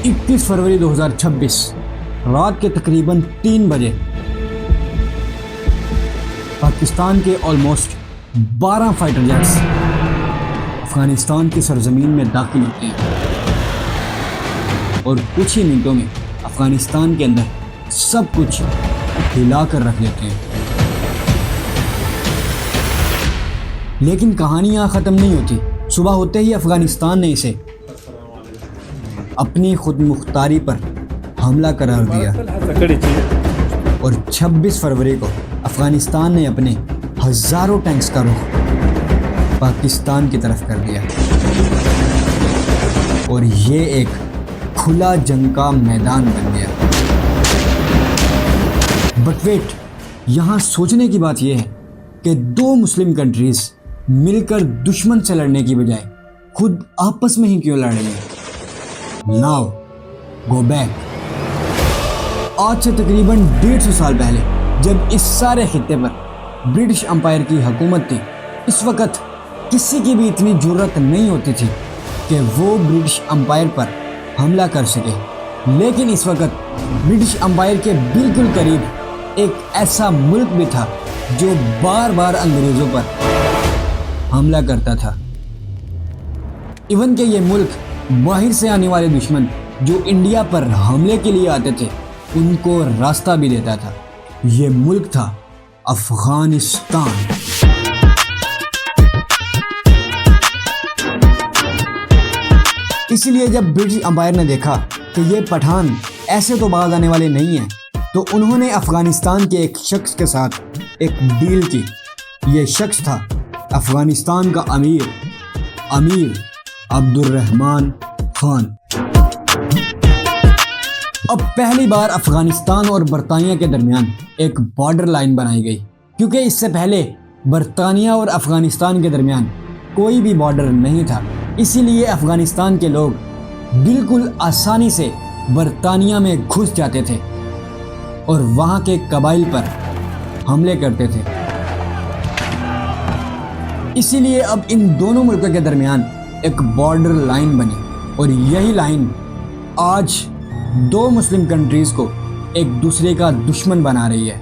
21 फरवरी 2026 रात के तकरीबन 3 बजे पाकिस्तान के ऑलमोस्ट 12 फाइटर जेट्स अफगानिस्तान की सरजमीन में दाखिल होते हैं और कुछ ही मिनटों में अफगानिस्तान के अंदर सब कुछ हिला कर रख देते हैं। लेकिन कहानी यहाँ ख़त्म नहीं होती। सुबह होते ही अफगानिस्तान ने इसे अपनी खुद मुख्तारी पर हमला करार दिया और 26 फरवरी को अफगानिस्तान ने अपने हज़ारों टैंक्स का रुख पाकिस्तान की तरफ कर दिया और ये एक खुला जंग का मैदान बन गया। बट वेट, यहाँ सोचने की बात यह है कि दो मुस्लिम कंट्रीज़ मिलकर दुश्मन से लड़ने की बजाय खुद आपस में ही क्यों लड़ रही है। Now go back. आज से तकरीबन 150 साल पहले जब इस सारे खित्ते पर ब्रिटिश एम्पायर की हुकूमत थी, इस वक्त किसी की भी इतनी ज़रूरत नहीं होती थी कि वो ब्रिटिश एम्पायर पर हमला कर सके। लेकिन इस वक्त ब्रिटिश एम्पायर के बिल्कुल करीब एक ऐसा मुल्क भी था जो बार बार अंग्रेज़ों पर हमला करता था। इवन के ये मुल्क बाहर से आने वाले दुश्मन जो इंडिया पर हमले के लिए आते थे उनको रास्ता भी देता था। ये मुल्क था अफगानिस्तान। इसीलिए जब ब्रिटिश एम्पायर ने देखा कि ये पठान ऐसे तो बाज आने वाले नहीं हैं, तो उन्होंने अफगानिस्तान के एक शख्स के साथ एक डील की। ये शख्स था अफगानिस्तान का अमीर अब्दुर्रहमान खान। अब पहली बार अफगानिस्तान और बरतानिया के दरमियान एक बॉर्डर लाइन बनाई गई, क्योंकि इससे पहले बरतानिया और अफगानिस्तान के दरमियान कोई भी बॉर्डर नहीं था। इसीलिए अफगानिस्तान के लोग बिल्कुल आसानी से बरतानिया में घुस जाते थे और वहाँ के कबाइल पर हमले करते थे। इसीलिए अब इन दोनों मुल्कों के दरमियान एक बॉर्डर लाइन बनी और यही लाइन आज दो मुस्लिम कंट्रीज़ को एक दूसरे का दुश्मन बना रही है।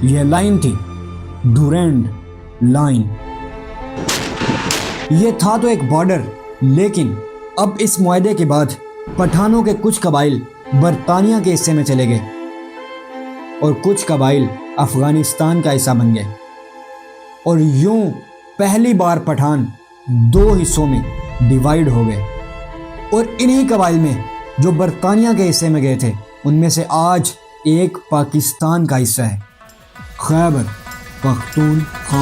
यह लाइन थी डुरैंड लाइन। यह था तो एक बॉर्डर, लेकिन अब इस मुआहदे के बाद पठानों के कुछ कबाइल बरतानिया के हिस्से में चले गए और कुछ कबाइल अफगानिस्तान का हिस्सा बन गए और यूं पहली बार पठान दो हिस्सों में डिवाइड हो गए। और इन्हीं कबाइल में जो बरतानिया के हिस्से में गए थे उनमें से आज एक पाकिस्तान का हिस्सा है, खैबर पख्तूनख्वा।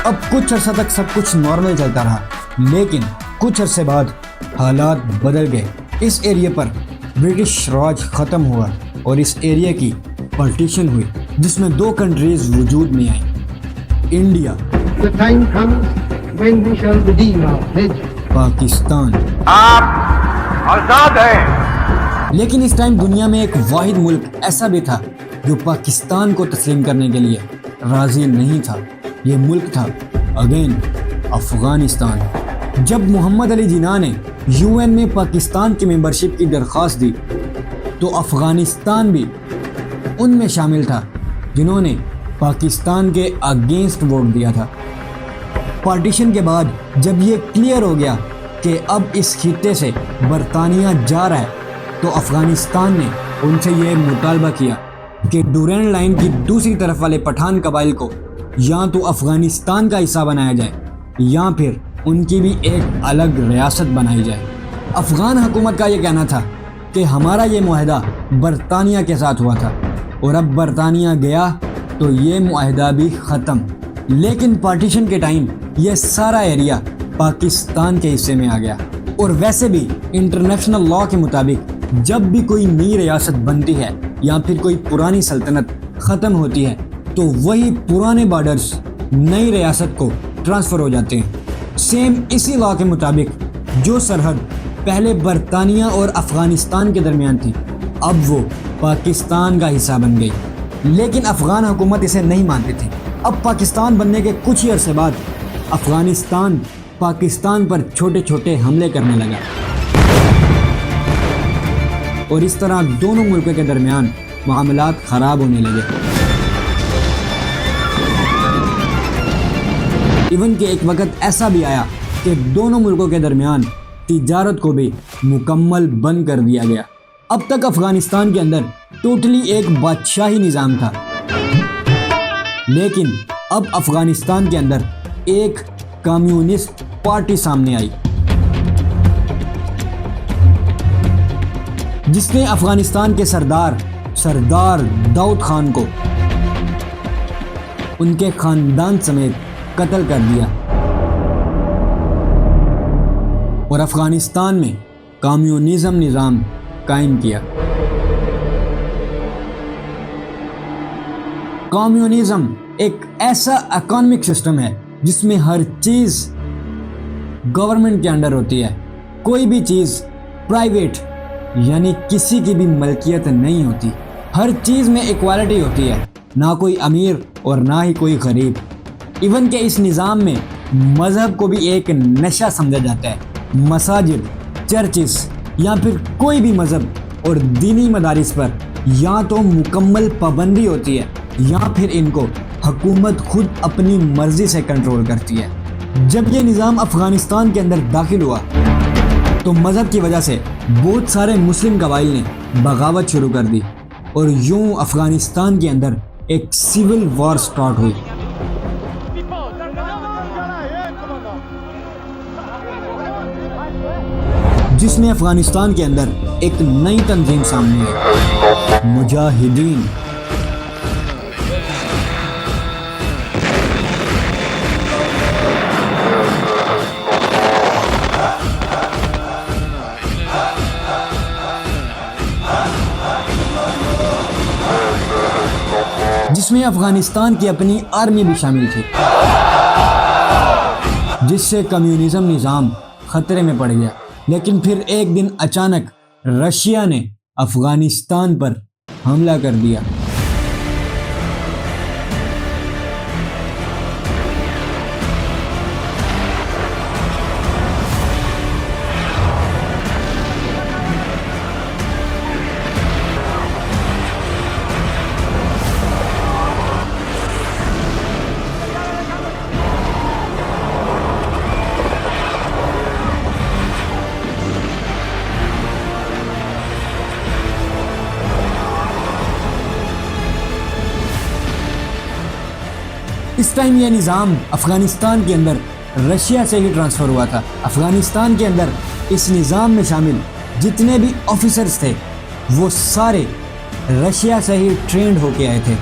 अब कुछ अर्सा तक सब कुछ नॉर्मल चलता रहा, लेकिन कुछ अरसे बाद हालात बदल गए। इस एरिया पर ब्रिटिश राज ख़त्म हुआ और इस एरिया की पार्टीशन हुई, जिसमें दो कंट्रीज वजूद में आई, इंडिया पाकिस्तान। आप आज़ाद हैं। लेकिन इस टाइम दुनिया में एक वाहिद मुल्क ऐसा भी था जो पाकिस्तान को तस्लीम करने के लिए राज़ी नहीं था। ये मुल्क था अगेन अफगानिस्तान। जब मोहम्मद अली जिन्ना ने यूएन में पाकिस्तान की मेंबरशिप की दरख्वास्त दी तो अफगानिस्तान भी उनमें शामिल था जिन्होंने पाकिस्तान के अगेंस्ट वोट दिया था। पार्टीशन के बाद जब ये क्लियर हो गया कि अब इस खित्ते से बरतानिया जा रहा है, तो अफगानिस्तान ने उनसे ये मुतालबा किया कि डुरैंड लाइन की दूसरी तरफ वाले पठान कबाइल को या तो अफगानिस्तान का हिस्सा बनाया जाए या फिर उनकी भी एक अलग रियासत बनाई जाए। अफ़गान हुकूमत का ये कहना था कि हमारा ये मुआहदा बरतानिया के साथ हुआ था और अब बरतानिया गया तो ये मुआहदा भी ख़त्म। लेकिन पार्टीशन के टाइम ये सारा एरिया पाकिस्तान के हिस्से में आ गया। और वैसे भी इंटरनेशनल लॉ के मुताबिक जब भी कोई नई रियासत बनती है या फिर कोई पुरानी सल्तनत ख़त्म होती है तो वही पुराने बॉर्डर्स नई रियासत को ट्रांसफ़र हो जाते हैं। सेम इसी लॉ के मुताबिक जो सरहद पहले बरतानिया और अफ़गानिस्तान के दरमियान थी अब वो पाकिस्तान का हिस्सा बन गई। लेकिन अफगान हुकूमत इसे नहीं मानती थी। अब पाकिस्तान बनने के कुछ ही अरसे बाद अफगानिस्तान पाकिस्तान पर छोटे छोटे हमले करने लगा और इस तरह दोनों मुल्कों के दरमियान मामलात खराब होने लगे। इवन के एक वक्त ऐसा भी आया कि दोनों मुल्कों के दरमियान तिजारत को भी मुकम्मल बंद कर दिया गया। अब तक अफगानिस्तान के अंदर टोटली एक बादशाही निज़ाम था, लेकिन अब अफगानिस्तान के अंदर एक कम्युनिस्ट पार्टी सामने आई जिसने अफगानिस्तान के सरदार दाऊद खान को उनके खानदान समेत कत्ल कर दिया और अफगानिस्तान में कम्युनिज्म निज़ाम कायम किया। कम्युनिज्म एक ऐसा इकोनॉमिक सिस्टम है जिसमें हर चीज़ गवर्नमेंट के अंडर होती है। कोई भी चीज़ प्राइवेट यानी किसी की भी मलकियत नहीं होती। हर चीज़ में इक्वालिटी होती है, ना कोई अमीर और ना ही कोई गरीब। इवन के इस निज़ाम में मज़हब को भी एक नशा समझा जाता है। मसाजिद, चर्चिस या फिर कोई भी मज़हब और दीनी मदारिस पर या तो मुकम्मल पाबंदी होती है या फिर इनको हुकूमत खुद अपनी मर्ज़ी से कंट्रोल करती है। जब ये निज़ाम अफ़गानिस्तान के अंदर दाखिल हुआ तो मज़हब की वजह से बहुत सारे मुस्लिम कबाइल ने बगावत शुरू कर दी और यूं अफ़गानिस्तान के अंदर एक सिविल वॉर स्टार्ट हुई जिसमें अफ़गानिस्तान के अंदर एक नई तंजीम सामने आई, मुजाहिदीन। जिसमें अफ़गानिस्तान की अपनी आर्मी भी शामिल थी, जिससे कम्युनिज्म निज़ाम खतरे में पड़ गया। लेकिन फिर एक दिन अचानक रशिया ने अफ़गानिस्तान पर हमला कर दिया। इस टाइम यह निज़ाम अफ़गानिस्तान के अंदर रशिया से ही ट्रांसफ़र हुआ था। अफ़गानिस्तान के अंदर इस निज़ाम में शामिल जितने भी ऑफिसर्स थे वो सारे रशिया से ही ट्रेंड होके आए थे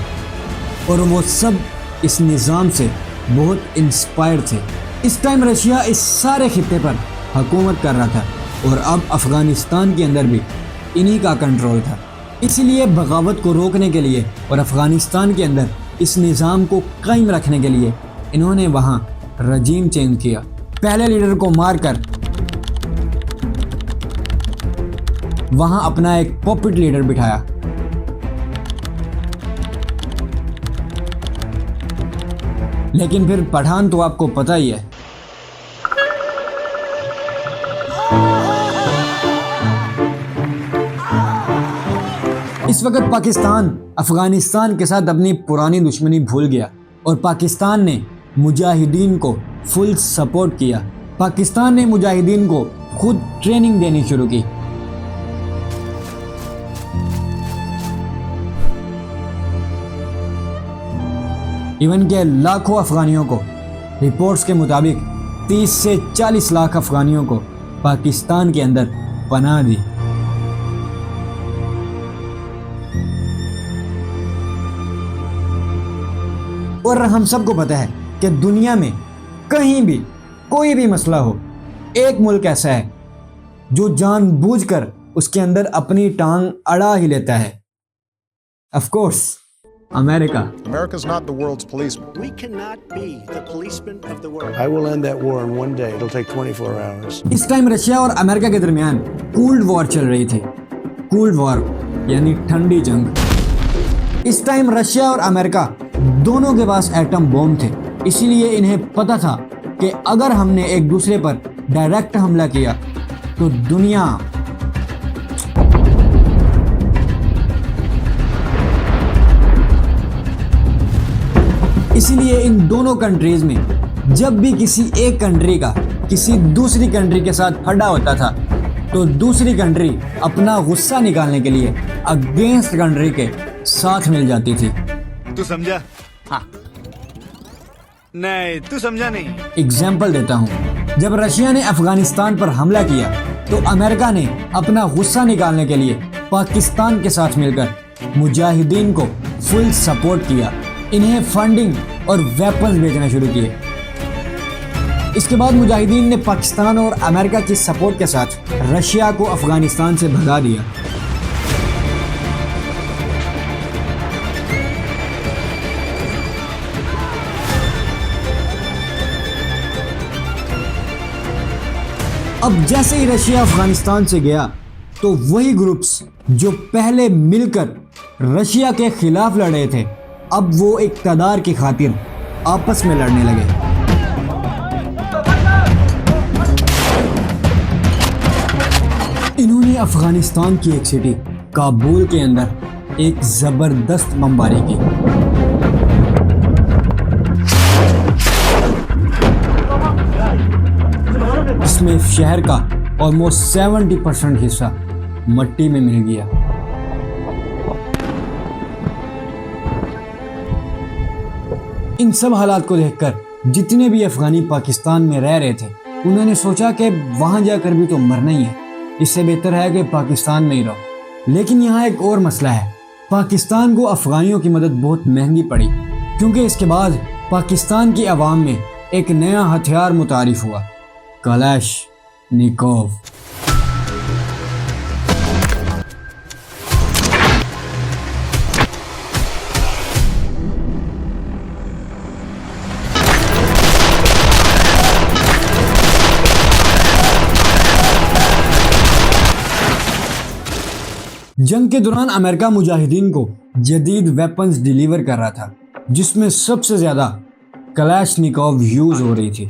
और वो सब इस निज़ाम से बहुत इंस्पायर्ड थे। इस टाइम रशिया इस सारे खित्ते पर हुकूमत कर रहा था और अब अफ़गानिस्तान के अंदर भी इन्हीं का कंट्रोल था। इसलिए बगावत को रोकने के लिए और अफ़गानिस्तान के अंदर इस निज़ाम को कायम रखने के लिए इन्होंने वहाँ रजीम चेंज किया। पहले लीडर को मारकर वहाँ अपना एक पॉपिट लीडर बिठाया। लेकिन फिर पठान तो आपको पता ही है। इस वक्त पाकिस्तान अफ़गानिस्तान के साथ अपनी पुरानी दुश्मनी भूल गया और पाकिस्तान ने मुजाहिदीन को फुल सपोर्ट किया। पाकिस्तान ने मुजाहिदीन को खुद ट्रेनिंग देनी शुरू की। इवन के लाखों अफ़गानियों को, रिपोर्ट्स के मुताबिक 30 से 40 लाख अफ़गानियों को पाकिस्तान के अंदर पनाह दी। और हम सबको पता है कि दुनिया में कहीं भी कोई भी मसला हो, एक मुल्क ऐसा है जो जानबूझकर उसके अंदर अपनी टांग अड़ा ही लेता है। Of course, America. America's not the world's policeman. We cannot be the policeman of the world. I will end that war in one day. It'll take 24 hours. इस टाइम रशिया और अमेरिका के दरमियान कोल्ड वॉर चल रही थी। Cold war यानी ठंडी जंग। इस टाइम रशिया और अमेरिका दोनों के पास एटम बॉम्ब थे, इसीलिए इन्हें पता था कि अगर हमने एक दूसरे पर डायरेक्ट हमला किया तो दुनिया इसीलिए इन दोनों कंट्रीज में जब भी किसी एक कंट्री का किसी दूसरी कंट्री के साथ फटा होता था तो दूसरी कंट्री अपना गुस्सा निकालने के लिए अगेंस्ट कंट्री के साथ मिल जाती थी। तू समझा? हाँ। नहीं, तू समझा नहीं। एग्जाम्पल देता हूँ, जब रशिया ने अफगानिस्तान पर हमला किया तो अमेरिका ने अपना गुस्सा निकालने के लिए पाकिस्तान के साथ मिलकर मुजाहिदीन को फुल सपोर्ट किया, इन्हें फंडिंग और वेपन्स बेचना शुरू किए। इसके बाद मुजाहिदीन ने पाकिस्तान और अमेरिका की सपोर्ट के साथ रशिया को अफगानिस्तान से भगा दिया। अब जैसे ही रशिया अफगानिस्तान से गया तो वही ग्रुप्स जो पहले मिलकर रशिया के खिलाफ लड़े थे अब वो इक़्तिदार की खातिर आपस में लड़ने लगे। इन्होंने अफगानिस्तान की एक सिटी काबुल के अंदर एक जबरदस्त बमबारी की। इसमें शहर का ऑलमोस्ट 70% हिस्सा मिट्टी में मिल गया। इन सब हालात को देखकर जितने भी अफगानी पाकिस्तान में रह रहे थे उन्होंने सोचा कि वहां जाकर भी तो मरना ही है, इससे बेहतर है कि पाकिस्तान में ही रहो। लेकिन यहाँ एक और मसला है, पाकिस्तान को अफगानियों की मदद बहुत महंगी पड़ी क्योंकि इसके बाद पाकिस्तान की आवाम में एक नया हथियार मुतारिफ हुआ, कलाशनिकोव। जंग के दौरान अमेरिका मुजाहिदीन को जदीद वेपन्स डिलीवर कर रहा था जिसमें सबसे ज़्यादा कलाशनिकोव यूज़ हो रही थी।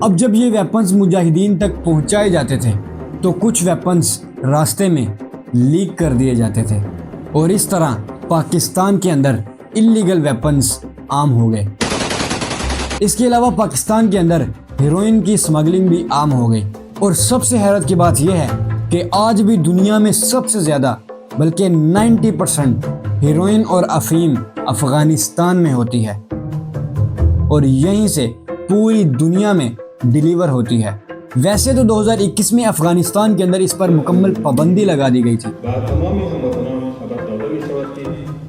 अब जब ये वेपन्स मुजाहिदीन तक पहुंचाए जाते थे तो कुछ वेपन्स रास्ते में लीक कर दिए जाते थे और इस तरह पाकिस्तान के अंदर इल्लीगल वेपन्स आम हो गए। इसके अलावा पाकिस्तान के अंदर हेरोइन की स्मगलिंग भी आम हो गई और सबसे हैरत की बात यह है कि आज भी दुनिया में सबसे ज़्यादा बल्कि 90% हेरोइन और अफीम अफगानिस्तान में होती है और यहीं से पूरी दुनिया में डिलीवर होती है। वैसे तो 2021 में अफगानिस्तान के अंदर इस पर मुकम्मल पाबंदी लगा दी गई थी,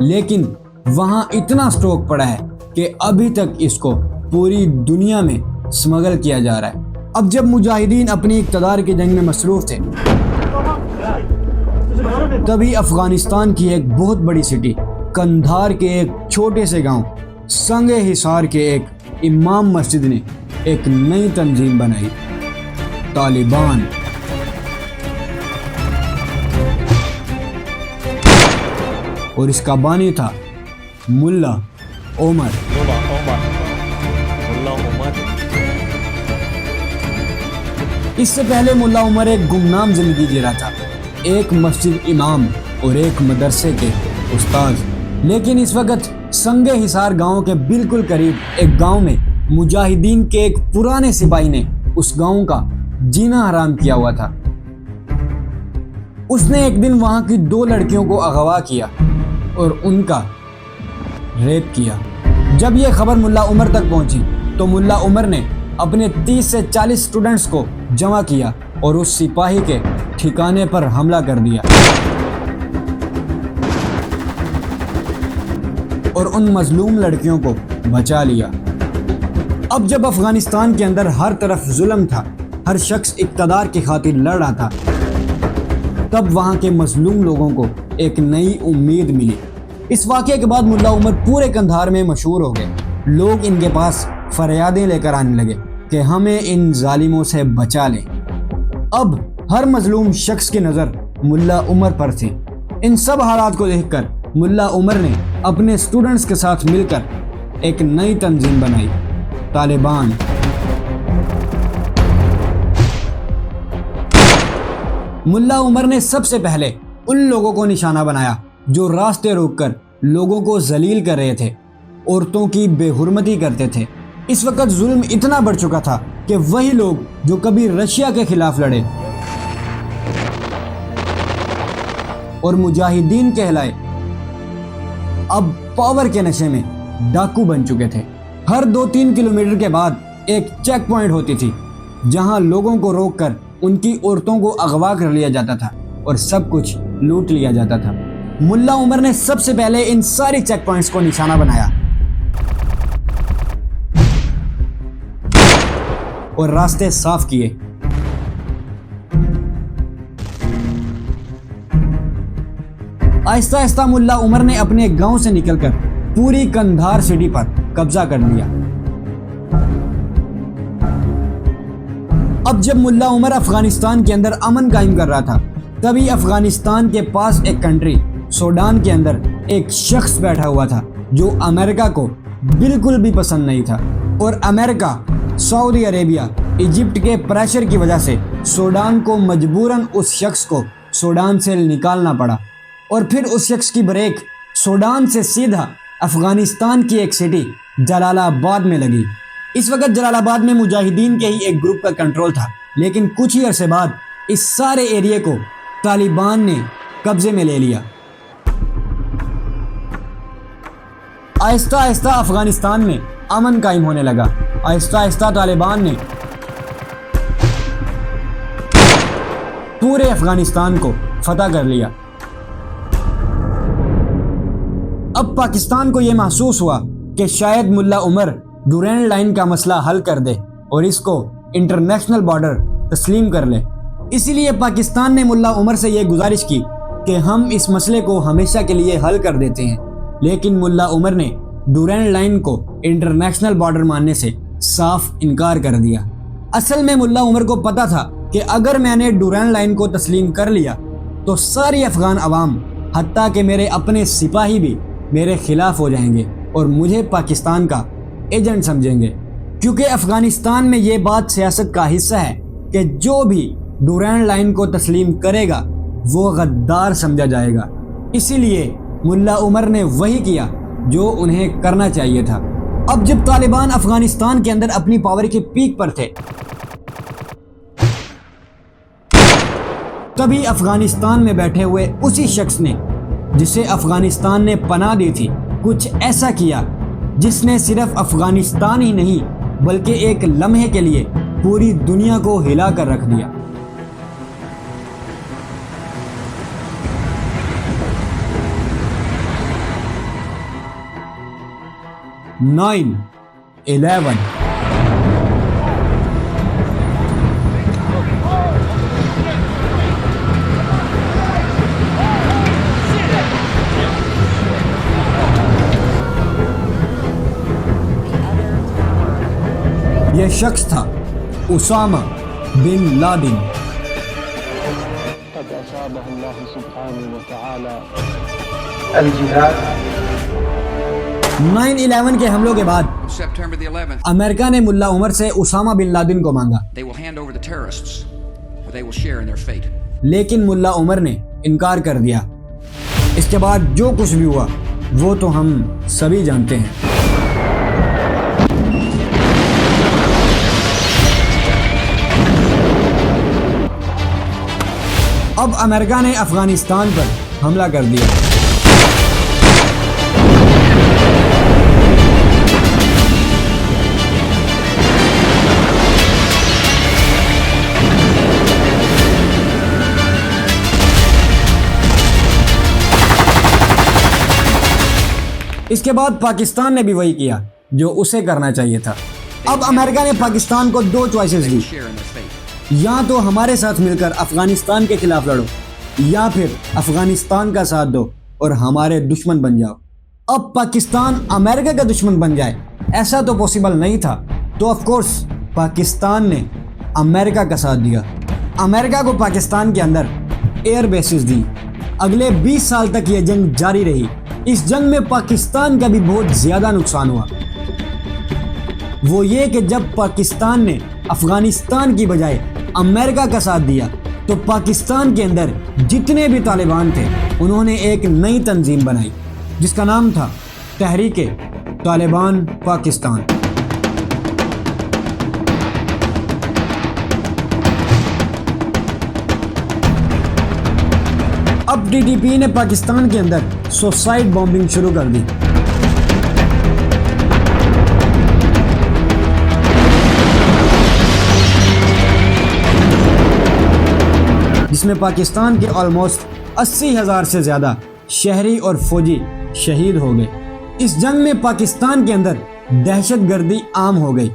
लेकिन वहाँ इतना स्टॉक पड़ा है कि अभी तक इसको पूरी दुनिया में स्मगल किया जा रहा है। अब जब मुजाहिदीन अपनी इक़्तिदार की जंग में मसरूफ़ थे तभी अफगानिस्तान की एक बहुत बड़ी सिटी कंधार के एक छोटे से गांव संगे हिसार के एक इमाम मस्जिद ने एक नई तंजीम बनाई, तालिबान। और इसका बानी था मुल्ला उमर। इससे पहले मुल्ला उमर एक गुमनाम जिंदगी जी रहा था, एक मस्जिद इमाम और एक मदरसे के उस्ताद। लेकिन इस वक्त संगे हिसार गांव के बिल्कुल करीब एक गांव में मुजाहिदीन के एक पुराने सिपाही ने उस गांव का जीना हराम किया हुआ था। उसने एक दिन वहां की 2 लड़कियों को अगवा किया और उनका रेप किया। जब यह खबर मुल्ला उमर तक पहुंची तो मुल्ला उमर ने अपने 30 से 40 स्टूडेंट्स को जमा किया और उस सिपाही के ठिकाने पर हमला कर दिया और उन मजलूम लड़कियों को बचा लिया। अब जब अफगानिस्तान के अंदर हर तरफ जुल्म था, हर शख्स इक़्तिदार की खातिर लड़ रहा था, तब वहां के मजलूम लोगों को एक नई उम्मीद मिली। इस वाक़े के बाद मुल्ला उमर पूरे कंधार में मशहूर हो गए। लोग इनके पास फरियादें लेकर आने लगे कि हमें इन जालिमों से बचा लें। अब हर मजलूम शख्स की नज़र मुल्ला उमर पर थी इन सब हालात को देखकर मुल्ला उमर ने अपने स्टूडेंट्स के साथ मिलकर एक नई तंजीम बनाई, तालिबान। मुल्ला उमर ने सबसे पहले उन लोगों को निशाना बनाया जो रास्ते रोककर लोगों को जलील कर रहे थे, औरतों की बेहुरमती करते थे। इस वक्त जुल्म इतना बढ़ चुका था कि वही लोग जो कभी रशिया के खिलाफ लड़े और मुजाहिदीन कहलाए, अब पावर के नशे में डाकू बन चुके थे। हर 2-3 किलोमीटर के बाद एक चेक पॉइंट होती थी जहां लोगों को रोककर उनकी औरतों को अगवा कर लिया जाता था और सब कुछ लूट लिया जाता था। मुल्ला उमर ने सबसे पहले इन सारी चेक पॉइंट्स को निशाना बनाया और रास्ते साफ किए। आहिस्ता आहिस्ता मुल्ला उमर ने अपने गांव से निकलकर पूरी कंधार सिटी पर कब्जा कर लिया। अब जब मुल्ला उमर अफगानिस्तान के अंदर अमन कायम कर रहा था, तभी अफगानिस्तान के पास एक कंट्री सूडान के अंदर एक शख्स बैठा हुआ था जो अमेरिका को बिल्कुल भी पसंद नहीं था, और अमेरिका, सऊदी अरेबिया, इजिप्ट के प्रेशर की वजह से सूडान को मजबूरन उस शख्स को सूडान से निकालना पड़ा। और फिर उस शख्स की ब्रेक सूडान से सीधा अफगानिस्तान की एक सिटी जलालाबाद में लगी। इस वक्त जलालाबाद में मुजाहिदीन के ही एक ग्रुप का कंट्रोल था, लेकिन कुछ ही अरसे बाद इस सारे एरिया को तालिबान ने कब्जे में ले लिया। आहिस्ता आहिस्ता अफगानिस्तान में अमन कायम होने लगा। आहिस्ता आहिस्ता तालिबान ने पूरे अफगानिस्तान को फतह कर लिया। अब पाकिस्तान को यह महसूस हुआ कि शायद मुल्ला उमर डुरैंड लाइन का मसला हल कर दे और इसको इंटरनेशनल बॉर्डर तस्लीम कर ले। इसीलिए पाकिस्तान ने मुल्ला उमर से यह गुजारिश की कि हम इस मसले को हमेशा के लिए हल कर देते हैं, लेकिन मुल्ला उमर ने डुरैंड लाइन को इंटरनेशनल बॉर्डर मानने से साफ इनकार कर दिया। असल में मुल्ला उमर को पता था कि अगर मैंने डुरैंड लाइन को तस्लीम कर लिया तो सारी अफगान अवाम, हत्ता कि मेरे अपने सिपाही भी मेरे खिलाफ हो जाएंगे और मुझे पाकिस्तान का एजेंट समझेंगे, क्योंकि अफगानिस्तान में ये बात सियासत का हिस्सा है कि जो भी डुरैंड लाइन को तस्लीम करेगा वो गद्दार समझा जाएगा। इसीलिए मुल्ला उमर ने वही किया जो उन्हें करना चाहिए था। अब जब तालिबान अफगानिस्तान के अंदर अपनी पावर के पीक पर थे, तभी अफगानिस्तान में बैठे हुए उसी शख्स ने, जिसे अफगानिस्तान ने पनाह दी थी, कुछ ऐसा किया जिसने सिर्फ अफगानिस्तान ही नहीं बल्कि एक लम्हे के लिए पूरी दुनिया को हिला कर रख दिया। नाइन 11 यह शख्स था उसामा बिन लादेन। 9/11 के हमलों के बाद September the 11th, अमेरिका ने मुल्ला उमर से उसामा बिन लादेन को मांगा, they will hand over the terrorists, or they will share in their fate. लेकिन मुल्ला उमर ने इनकार कर दिया। इसके बाद जो कुछ भी हुआ वो तो हम सभी जानते हैं। अब अमेरिका ने अफगानिस्तान पर हमला कर दिया। इसके बाद पाकिस्तान ने भी वही किया जो उसे करना चाहिए था। अब अमेरिका ने पाकिस्तान को दो choices the, Share in their fate. या तो हमारे साथ मिलकर अफगानिस्तान के खिलाफ लड़ो या फिर अफगानिस्तान का साथ दो और हमारे दुश्मन बन जाओ। अब पाकिस्तान अमेरिका का दुश्मन बन जाए, ऐसा तो पॉसिबल नहीं था। तो ऑफ कोर्स पाकिस्तान ने अमेरिका का साथ दिया। अमेरिका को पाकिस्तान के अंदर एयर बेसिस दी, अगले 20 साल तक यह जंग जारी रही। इस जंग में पाकिस्तान का भी बहुत ज्यादा नुकसान हुआ। वो ये कि जब पाकिस्तान ने अफगानिस्तान की बजाय अमेरिका का साथ दिया तो पाकिस्तान के अंदर जितने भी तालिबान थे उन्होंने एक नई तंजीम बनाई जिसका नाम था तहरीक तालिबान पाकिस्तान। अब टीटीपी ने पाकिस्तान के अंदर सुसाइड बॉम्बिंग शुरू कर दी। जिसमें पाकिस्तान के ऑलमोस्ट 80,000 से ज्यादा शहरी और फौजी शहीद हो गए। इस जंग में पाकिस्तान के अंदर दहशतगर्दी आम हो गई।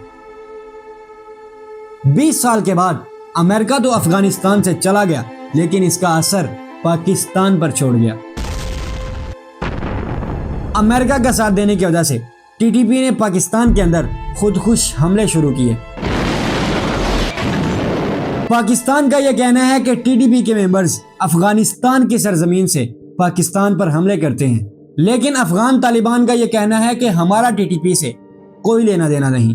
20 साल के बाद अमेरिका तो अफगानिस्तान से चला गया, लेकिन इसका असर पाकिस्तान पर छोड़ गया। अमेरिका का साथ देने की वजह से टीटीपी ने पाकिस्तान के अंदर खुदकुश हमले शुरू किए। पाकिस्तान का यह कहना है कि टीटीपी के मेंबर्स अफगानिस्तान की सरजमीन से पाकिस्तान पर हमले करते हैं, लेकिन अफगान तालिबान का यह कहना है कि हमारा टीटीपी से कोई लेना देना नहीं।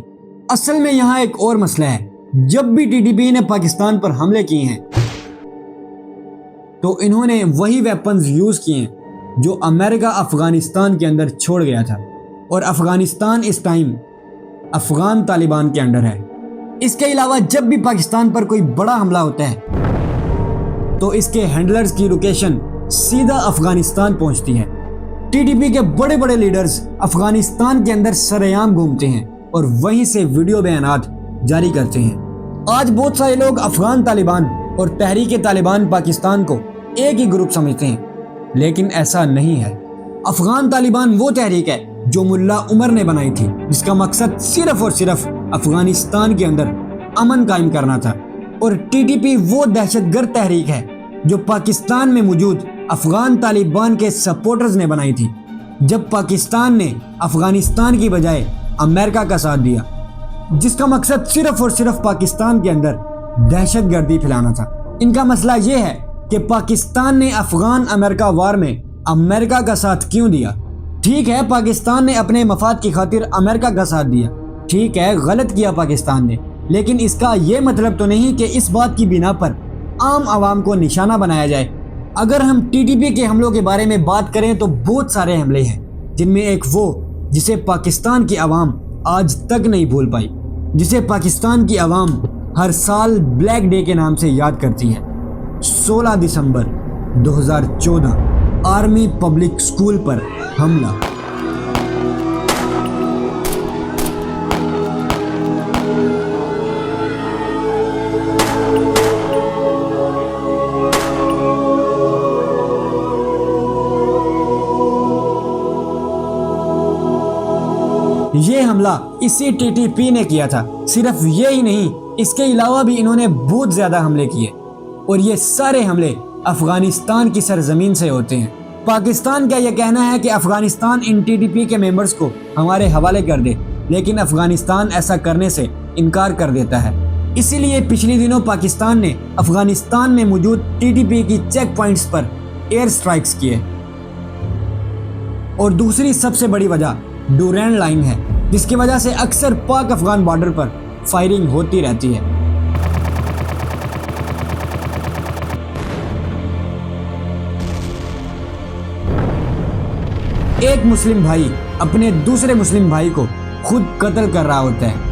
असल में यहाँ एक और मसला है, जब भी टीटीपी ने पाकिस्तान पर हमले किए हैं तो इन्होंने वही वेपन्स यूज किए हैं जो अमेरिका अफगानिस्तान के अंदर छोड़ गया था, और अफगानिस्तान इस टाइम अफगान तालिबान के अंडर है। इसके अलावा जब भी पाकिस्तान पर कोई बड़ा हमला होता है तो इसके हैंडलर्स की लोकेशन सीधा अफगानिस्तान पहुंचती है। टीटीपी के बड़े बड़े लीडर्स अफगानिस्तान के अंदर सरेआम घूमते हैं और वहीं से वीडियो बयानात जारी करते हैं। आज बहुत सारे लोग अफगान तालिबान और तहरीक तालिबान पाकिस्तान को एक ही ग्रुप समझते हैं, लेकिन ऐसा नहीं है। अफगान तालिबान वो तहरीक है जो मुल्ला उमर ने बनाई थी, जिसका मकसद सिर्फ और सिर्फ अफगानिस्तान के अंदर अमन कायम करना था। और टीटीपी वो दहशतगर्द तहरीक है जो पाकिस्तान में मौजूद अफगान तालिबान के सपोर्टर्स ने बनाई थी, जब पाकिस्तान ने अफगानिस्तान की बजाय अमेरिका का साथ दिया, जिसका मकसद सिर्फ और सिर्फ पाकिस्तान के अंदर दहशतगर्दी फैलाना था। इनका मसला ये है कि पाकिस्तान ने अफगान अमेरिका वार में अमेरिका का साथ क्यों दिया। ठीक है, पाकिस्तान ने अपने मफाद की खातिर अमेरिका का साथ दिया, ठीक है, गलत किया पाकिस्तान ने, लेकिन इसका यह मतलब तो नहीं कि इस बात की बिना पर आम आवाम को निशाना बनाया जाए। अगर हम टीटीपी के हमलों के बारे में बात करें तो बहुत सारे हमले हैं, जिनमें एक वो जिसे पाकिस्तान की आवाम आज तक नहीं भूल पाई, जिसे पाकिस्तान की आवाम हर साल ब्लैक डे के नाम से याद करती है। 16 दिसंबर 2014 आर्मी पब्लिक स्कूल पर हमला। ये हमला इसी टीटीपी ने किया था। सिर्फ ये ही नहीं, इसके अलावा भी इन्होंने बहुत ज्यादा हमले किए, और ये सारे हमले अफगानिस्तान की सरजमीन से होते हैं। पाकिस्तान का यह कहना है कि अफगानिस्तान इन टीटीपी के मेंबर्स को हमारे हवाले कर दे, लेकिन अफगानिस्तान ऐसा करने से इनकार कर देता है। इसीलिए पिछले दिनों पाकिस्तान ने अफगानिस्तान में मौजूद टीटीपी की चेक पॉइंट्स पर एयर स्ट्राइक्स किए। और दूसरी सबसे बड़ी वजह डूरैंड लाइन है, जिसकी वजह से अक्सर पाक अफगान बॉर्डर पर फायरिंग होती रहती है। एक मुस्लिम भाई अपने दूसरे मुस्लिम भाई को खुद कत्ल कर रहा होता है।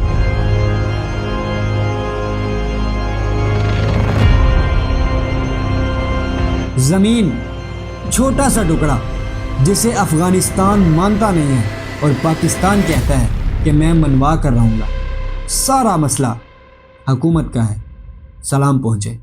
जमीन छोटा सा टुकड़ा जिसे अफगानिस्तान मानता नहीं है और पाकिस्तान कहता है कि मैं मनवा कर रहूंगा। सारा मसला हुकूमत का है। सलाम पहुंचे।